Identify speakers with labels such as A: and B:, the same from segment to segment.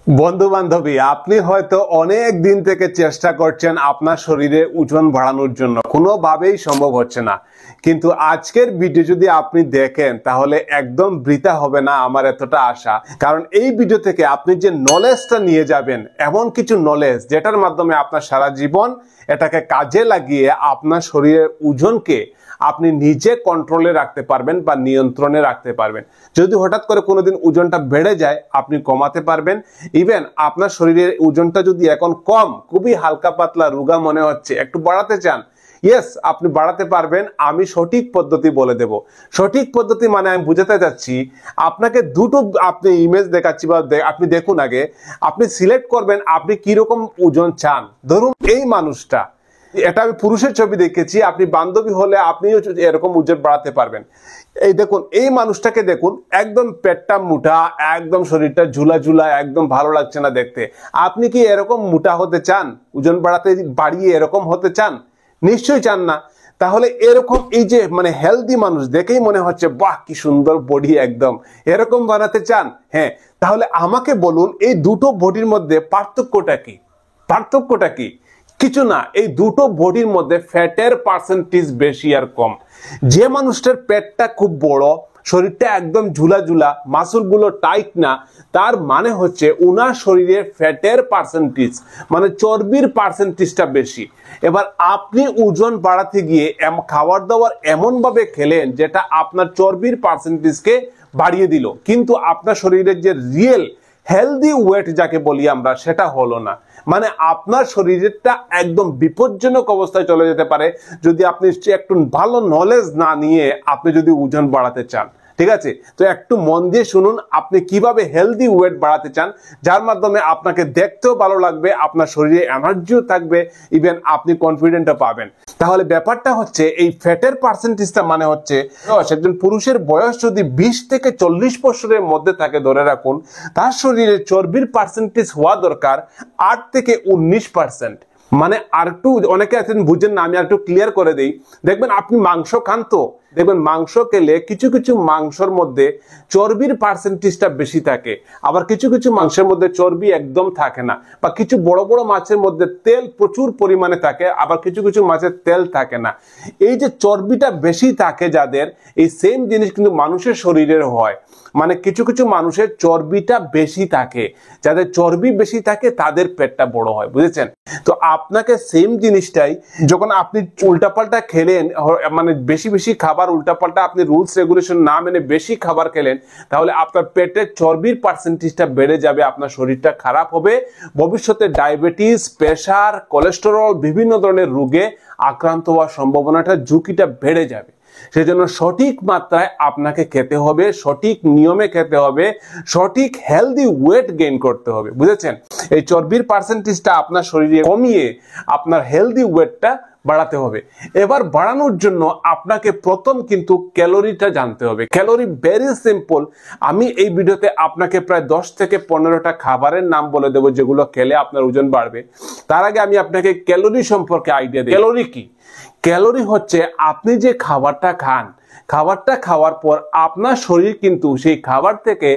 A: বন্ধু বান্ধবী, আপনি হয়তো অনেক দিন থেকে চেষ্টা করছেন আপনার শরীরে ওজন বাড়ানোর জন্য, কোনোভাবেই সম্ভব হচ্ছে না। কিন্তু আজকের ভিডিও যদি আপনি দেখেন তাহলে একদম বৃথা হবে না আমার এতটা আশা। কারণ এই ভিডিও থেকে আপনি যে নলেজটা নিয়ে যাবেন, এমন কিছু নলেজ যেটার মাধ্যমে আপনার সারা জীবন এটাকে কাজে লাগিয়ে আপনার শরীরের ওজনকে আপনি নিজে কন্ট্রোলে রাখতে পারবেন বা নিয়ন্ত্রণে রাখতে পারবেন। যদি হঠাৎ করে কোনোদিন ওজনটা বেড়ে যায়, আপনি কমাতে পারবেন। ইভেন আপনার শরীরের ওজনটা যদি এখন কম, খুবই হালকা পাতলা রোগা মনে হচ্ছে, একটু বাড়াতে চান, ইয়েস আপনি বাড়াতে পারবেন। আমি সঠিক পদ্ধতি বলে দেব। সঠিক পদ্ধতি মানে আমি বুঝাতে চাচ্ছি, আপনাকে দুটো আপনি ইমেজ দেখাচ্ছি বা আপনি দেখুন, আগে আপনি সিলেক্ট করবেন আপনি কিরকম ওজন চান। ধরুন এই মানুষটা, এটা আমি পুরুষের ছবি দেখেছি, আপনি বান্ধবী হলে আপনিও এরকম ওজন বাড়াতে পারবেন। এই দেখুন, এই মানুষটাকে দেখুন, একদম পেটটা মোটা, একদম শরীরটা ঝুলা ঝুলা, একদম ভালো লাগছে না দেখতে। আপনি কি এরকম মোটা হতে চান? ওজন বাড়িয়ে এরকম হতে চান? নিশ্চয়ই চান না। তাহলে এরকম এই যে মানে হেলদি মানুষ দেখেই মনে হচ্ছে বাহ কি সুন্দর বডি, একদম এরকম বানাতে চান? হ্যাঁ, তাহলে আমাকে বলুন এই দুটো বডির মধ্যে পার্থক্যটা কি? পার্থক্যটা কি? কিছু না। এই দুটো বডির মধ্যে ফ্যাটের পার্সেন্টেজ বেশি আর কম। যে মানুষটার পেটটা খুব বড়, শরীরটা একদম ঝুলা ঝুলা, মাসুলগুলো টাইট না, তার মানে হচ্ছে ওনার শরীরে ফ্যাটের পার্সেন্টেজ মানে চর্বির পার্সেন্টেজটা বেশি। এবার আপনি ওজন বাড়াতে গিয়ে খাবার দাবার এমন ভাবে খেলেন যেটা আপনার চর্বির পার্সেন্টেজকে বাড়িয়ে দিল, কিন্তু আপনার শরীরের যে রিয়েল হেলদি ওয়েট যাকে বলি আমরা, সেটা হলো না। মানে আপনার শরীরটা একদম বিপজ্জনক অবস্থায় চলে যেতে পারে যদি আপনি একটু ভালো নলেজ না নিয়ে আপনি যদি ওজন বাড়াতে চান। ঠিক আছে, তো একটু মন দিয়ে শুনুন আপনি কিভাবে হেলদি ওয়েট বাড়াতে চান, যার মাধ্যমে আপনাকে দেখতেও ভালো লাগবে, আপনার শরীরে এনার্জিও থাকবে, ইভেন আপনি কনফিডেন্টও পাবেন। তাহলে ব্যাপারটা হচ্ছে এই ফ্যাটের পার্সেন্টেজটা মানে হচ্ছে একজন পুরুষের বয়স যদি 20 থেকে 40 বছরের মধ্যে থাকে, ধরে রাখুন, তার শরীরে চর্বির পার্সেন্টেজ হওয়া দরকার 8 থেকে 19%। মানে আর একটু অনেকে আছেন বুঝেন না, আমি আর একটু ক্লিয়ার করে দেই। দেখবেন আপনি মাংস খান, তো দেখবেন মাংস খেলে কিছু কিছু মাংসর মধ্যে চর্বির পার্সেন্টেজটা বেশি থাকে, আবার কিছু কিছু মাংসের মধ্যে চর্বি একদম থাকে না, বা কিছু বড় বড় মাছের মধ্যে তেল প্রচুর পরিমাণে থাকে, আবার কিছু কিছু মাছের তেল থাকে না। এই যে চর্বিটা বেশি থাকে যাদের, এই সেম জিনিস কিন্তু মানুষের শরীরের হয়। মানে কিছু কিছু মানুষের চর্বিটা বেশি থাকে, যাদের চর্বি বেশি থাকে তাদের পেটটা বড় হয়, বুঝেছেন? তো আপনাকে সেম জিনিসটাই যখন আপনি উল্টাপাল্টা খেলেন, মানে বেশি বেশি খাবার উল্টাপাল্টা, আপনি রুলস রেগুলেশন না মেনে বেশি খাবার খেলেন, তাহলে আপনার পেটের চর্বির পার্সেন্টেজটা বেড়ে যাবে, আপনার শরীরটা খারাপ হবে, ভবিষ্যতে ডায়াবেটিস, প্রেসার, কোলেস্টেরল, বিভিন্ন ধরনের রোগে আক্রান্ত হওয়ার সম্ভাবনাটা, ঝুঁকিটা বেড়ে যাবে। সেজন্য সঠিক মাত্রায় আপনাকে খেতে হবে, সঠিক নিয়মে খেতে হবে, সঠিক হেলদি ওয়েট গেইন করতে হবে, বুঝেছেন? এই চর্বির পার্সেন্টেজটা আপনার শরীরে কমিয়ে আপনার হেলদি ওয়েটটা বাড়াতে হবে। এবার বাড়ানোর জন্য আপনাকে প্রথম কিন্তু ক্যালোরিটা জানতে হবে। Calorie very simple. আমি এই ভিডিওতে আপনাকে প্রায় 10 থেকে 15টা খাবারের নাম বলে দেবো যেগুলো খেলে আপনার ওজন বাড়বে। তার আগে আমি আপনাকে ক্যালোরি সম্পর্কে আইডিয়া দিই। ক্যালোরি কি? ক্যালোরি হচ্ছে আপনি যে খাবারটা খান, খাবারটা খাওয়ার পর আপনার শরীর কিন্তু সেই খাবার থেকে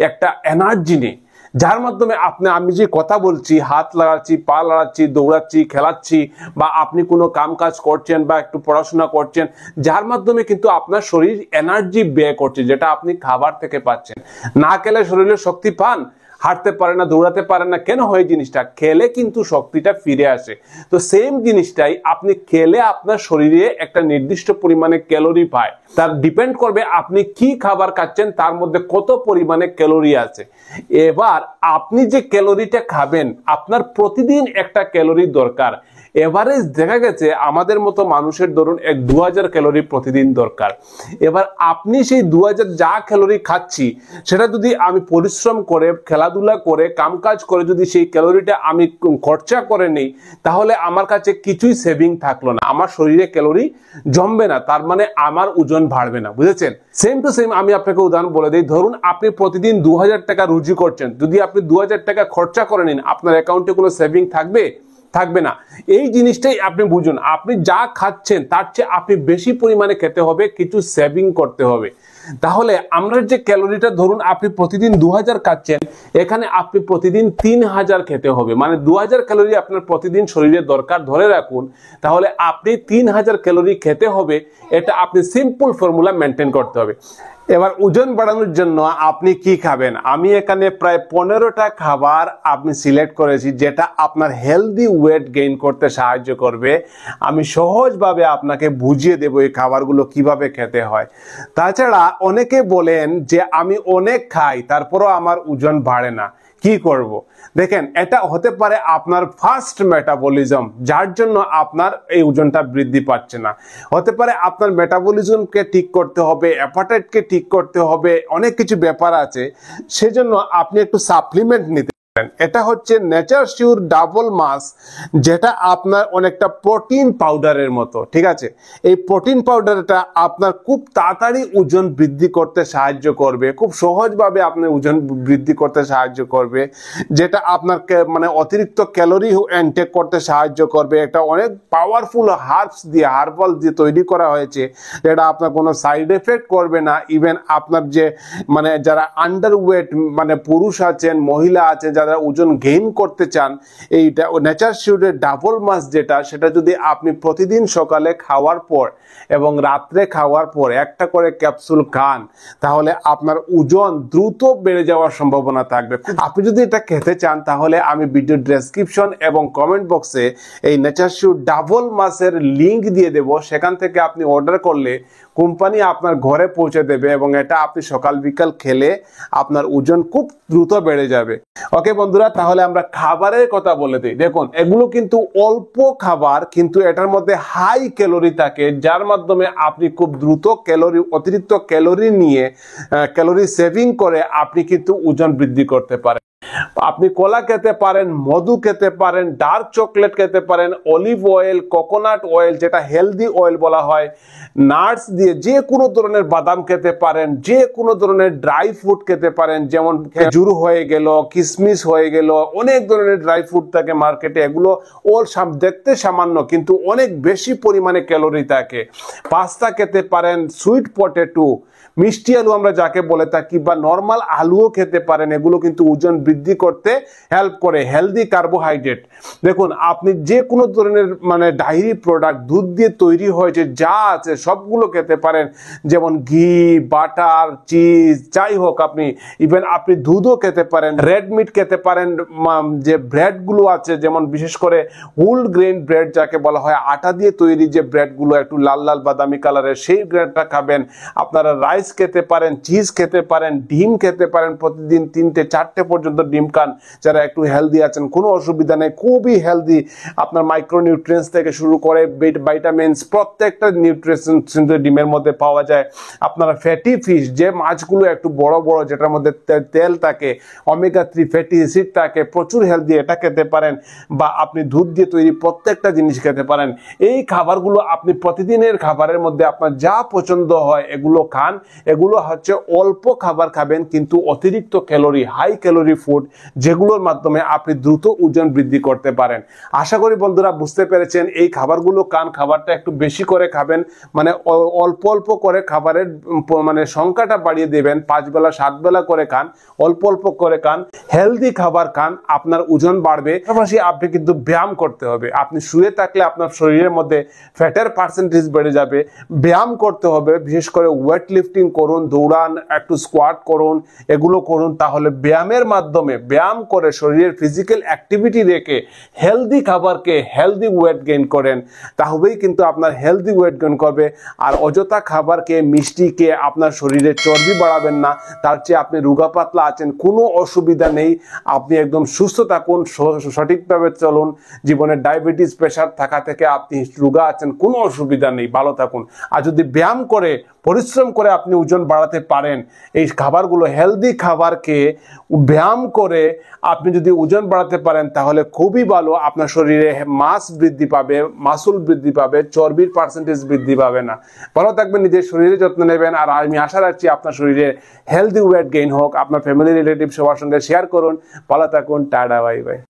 A: একটা এনার্জি নেয়, যার মাধ্যমে আমি যে কথা বলছি, হাত লাগাচ্ছি, পা লাগাচ্ছি, দৌড়াচ্ছি, খেলাচ্ছি, বা আপনি কোনো কাম কাজ করছেন বা একটু পড়াশোনা করছেন, যার মাধ্যমে কিন্তু আপনার শরীর এনার্জি ব্যয় করছে, যেটা আপনি খাবার থেকে পাচ্ছেন। না খেলে শরীরে শক্তি পান, হাঁটতে পারে না, দৌড়াতে পারে না, কেন হয়? জিনিসটা খেলে কিন্তু শক্তিটা ফিরে আসে। তো সেম জিনিসটাই আপনি খেলে আপনার শরীরে একটা নির্দিষ্ট পরিমাণে ক্যালোরি পায়। তার ডিপেন্ড করবে আপনি কি খাবার খাচ্ছেন, তার মধ্যে কত পরিমাণে ক্যালোরি আছে। এবার আপনি যে ক্যালোরিটা খাবেন, আপনার প্রতিদিন একটা ক্যালোরি দরকার। এভারেজ দেখা গেছে আমাদের মতো মানুষের ধরুন 2000 ক্যালোরি প্রতিদিন দরকার। এবার আপনি সেই 2000 যা ক্যালোরি খাচ্ছি, সেটা যদি আমি পরিশ্রম করে, খেলাধুলা করে, কামকাজ করে যদি সেই ক্যালোরিটা আমি খরচা করে নেই, তাহলে আমার কাছে কিছুই সেভিং থাকলো না, আমার শরীরে ক্যালোরি জমবে না, তার মানে আমার ওজন বাড়বে না, বুঝেছেন? সেম টু সেম আমি আপনাকে উদাহরণ বলে দিই। ধরুন আপনি প্রতিদিন 2000 টাকা রুজি করছেন, যদি আপনি 2000 টাকা খরচা করে নিন, আপনার অ্যাকাউন্টে কোনো সেভিং থাকবে? থাকবে না। এই জিনিসটাই আপনি বুঝুন, আপনি যা খাচ্ছেন তার চেয়ে আপনি বেশি পরিমাণে খেতে হবে, কিছু সেভিং করতে হবে। তাহলে আমরা যে ক্যালোরিটা ধরুন আপনি প্রতিদিন 2000 খাচ্ছেন, এখানে আপনি প্রতিদিন 3000 খেতে হবে, মানে 2000 ক্যালোরি আপনার প্রতিদিন শরীরে দরকার ধরে রাখুন, তাহলে আপনি 3000 ক্যালোরি খেতে হবে। এটা আপনি সিম্পল ফর্মুলা মেনটেন করতে হবে। এবার ওজন বাড়ানোর জন্য আপনি কি খাবেন, আমি এখানে প্রায় 15টা খাবার আপনি সিলেক্ট করেছি যেটা আপনার হেলদি ওয়েট গেইন করতে সাহায্য করবে। আমি সহজভাবে আপনাকে বুঝিয়ে দেব এই খাবারগুলো কিভাবে খেতে হয়। তাছাড়া অনেকে বলেন যে আমি অনেক খাই তারপরও আমার ওজন বাড়ে না, কি করব? দেখেন, এটা হতে পারে আপনার ফাস্ট মেটাবলিজম, যার জন্য আপনার এই ওজনটা বৃদ্ধি পাচ্ছে না। হতে পারে আপনার মেটাবলিজমকে ঠিক করতে হবে, অ্যাপাটাইটকে ঠিক করতে হবে, অনেক কিছু ব্যাপার আছে। সেজন্য আপনি একটু সাপ্লিমেন্ট নিতে। এটা হচ্ছে নেচার শিওর ডাবল মাস, যেটা আপনার অনেকটা প্রোটিন পাউডারের মতো, ঠিক আছে? এই প্রোটিন পাউডারটা আপনার খুব তাড়াতাড়ি ওজন বৃদ্ধি করতে সাহায্য করবে, খুব সহজভাবে আপনার ওজন বৃদ্ধি করতে সাহায্য করবে, যেটা আপনার মানে অতিরিক্ত ক্যালোরি ইনটেক করতে সাহায্য করবে। এটা অনেক পাওয়ারফুল হার্বাল দিয়ে তৈরি করা হয়েছে, যেটা আপনার কোনো সাইড এফেক্ট করবে না। ইভেন আপনার যে মানে যারা আন্ডারওয়েট মানে পুরুষ আছেন, মহিলা আছেন, যারা ওজন গেইন করতে চান, এইটা নেচার শিওরের ডাবল মাস যেটা, সেটা যদি আপনি প্রতিদিন সকালে খাওয়ার পর এবং রাত্রে খাওয়ার পর একটা করে ক্যাপসুল খান, তাহলে আপনার ওজন দ্রুত বেড়ে যাওয়ার সম্ভাবনা থাকবে। আপনি যদি এটা খেতে চান তাহলে আমি ভিডিও ডেসক্রিপশন এবং কমেন্ট বক্সে এই নেচার শিওর ডাবল মাসের লিংক দিয়ে দেব। সেখান থেকে আপনি অর্ডার করলে কোম্পানি আপনার ঘরে পৌঁছে দেবে এবং এটা আপনি সকাল বিকাল খেলে আপনার ওজন খুব দ্রুত বেড়ে যাবে। ওকে বন্ধুরা, তাহলে আমরা খাবারের কথা বলে দিই। দেখুন, এগুলো কিন্তু অল্প খাবার, কিন্তু এটার মধ্যে হাই ক্যালোরি থাকে, যার মাধ্যমে আপনি খুব দ্রুত অতিরিক্ত ক্যালোরি নিয়ে ক্যালোরি সেভিং করে আপনি কিন্তু ওজন বৃদ্ধি করতে পারেন। আপনি কলা খেতে পারেন, মধু খেতে পারেন, ডার্ক চকলেট খেতে পারেন, অলিভ অয়েল, কোকোনাট অয়েল যেটা হেলদি অয়েল বলা হয়, নাটস দিয়ে যে কোনো ধরনের বাদাম খেতে পারেন, যে কোনো ধরনের ড্রাই ফ্রুট খেতে পারেন, যেমন খেজুর হয়ে গেল, কিশমিশ হয়ে গেল, অনেক ধরনের ড্রাই ফ্রুট থাকে মার্কেটে। এগুলো দেখতে সামান্য কিন্তু অনেক বেশি পরিমাণে ক্যালোরি থাকে। পাস্তা খেতে পারেন, সুইট পটেটো, মিষ্টি আলু আমরা যাকে বলে থাকি, বা নর্মাল আলুও খেতে পারেন। এগুলো কিন্তু ওজন বৃদ্ধি করতে হেল্প করে। হেলদি কার্বোহাইড্রেট, দেখুন আপনি যে কোনো ধরনের মানে ডায়েরি প্রোডাক্ট, দুধ দিয়ে তৈরি হয়েছে যা আছে সবগুলো খেতে পারেন, যেমন ঘি, বাটার, চিজ, যাই হোক আপনি ইভেন আপনি দুধও খেতে পারেন, রেড মিট খেতে পারেন। যে ব্রেডগুলো আছে, যেমন বিশেষ করে হোল গ্রেন ব্রেড যাকে বলা হয়, আটা দিয়ে তৈরি যে ব্রেডগুলো একটু লাল লাল বাদামি কালারের, সেই ব্রেডটা খাবেন। আপনারা রাইস খেতে পারেন, চিজ খেতে পারেন, ডিম খেতে পারেন, প্রতিদিন 3-4টে পর্যন্ত ডিম খান যারা একটু হেলদি আছেন, কোনো অসুবিধা নেই, খুবই হেলদি। আপনার মাইক্রোনিউট্রিয়েন্টস থেকে শুরু করে ভাইটামিনস, প্রত্যেকটা নিউট্রিশনস ডিমের মধ্যে পাওয়া যায়। আপনারা ফ্যাটি ফিশ, যে মাছগুলো একটু বড় বড়, যেটার মধ্যে তেল থাকে, ওমেগা 3 ফ্যাটি অ্যাসিড থাকে, প্রচুর হেলদি, এটা খেতে পারেন। বা আপনি দুধ দিয়ে তৈরি প্রত্যেকটা জিনিস খেতে পারেন। এই খাবারগুলো আপনি প্রতিদিনের খাবারের মধ্যে আপনার যা পছন্দ হয় এগুলো খান। এগুলো হচ্ছে অল্প খাবার খাবেন কিন্তু অতিরিক্ত ক্যালোরি, হাই ক্যালোরি ফুড, যেগুলোর মাধ্যমে আপনি দ্রুত ওজন বৃদ্ধি করতে পারেন। আশা করি বন্ধুরা বুঝতে পেরেছেন। এই খাবারগুলো খান, খাবারটা একটু বেশি করে খাবেন, মানে অল্প অল্প করে খাবারের মানে সংখ্যাটা বাড়িয়ে দেবেন। 5 বেলা 7 বেলা করে খান, অল্প অল্প করে খান, হেলদি খাবার খান, আপনার ওজন বাড়বে। পাশাপাশি আপনি কিন্তু ব্যায়াম করতে হবে। আপনি শুয়ে থাকলে আপনার শরীরের মধ্যে ফ্যাটের পার্সেন্টেজ বেড়ে যাবে। ব্যায়াম করতে হবে, বিশেষ করে ওয়েট লিফটিং করুন, দৌড়ান, একটু স্কোয়াট করুন, এগুলো করুন। তাহলে ব্যায়ামের মাধ্যমে, ব্যায়াম করে শরীরের ফিজিক্যাল অ্যাক্টিভিটি রেখে হেলদি খাবারকে হেলদি ওয়েট গেইন করেন, তাহলেই কিন্তু আপনার হেলদি ওয়েট গেইন করবে। আর অযথা খাবারকে, মিষ্টিকে আপনার শরীরে চর্বি বাড়াবেন না। তার চেয়ে আপনি রোগা পাতলা আছেন, কোনো অসুবিধা নেই, আপনি একদম সুস্থ থাকুন, সঠিকভাবে চলুন। জীবনে ডায়াবেটিস, প্রেশার থাকা থেকে আপনি রোগা আছেন, কোনো অসুবিধা নেই, ভালো থাকুন। আর যদি ব্যায়াম করে, পরিশ্রম করে আপনি ওজন বাড়াতে পারেন, এই খাবারগুলো, হেলদি খাবারকে ব্যায়াম করে আপনি যদি ওজন বাড়াতে পারেন, তাহলে খুবই ভালো। আপনার শরীরে মাস বৃদ্ধি পাবে, মাসুল বৃদ্ধি পাবে, চর্বির পার্সেন্টেজ বৃদ্ধি পাবে না। ভালো থাকবেন, নিজের শরীরের যত্ন নেবেন। আর আমি আশা রাখছি আপনার শরীরে হেলদি ওয়েট গেইন হোক। আপনার ফ্যামিলি, রিলেটিভ সবার সঙ্গে শেয়ার করুন। ভালো থাকুন, টাটা, বাই বাই।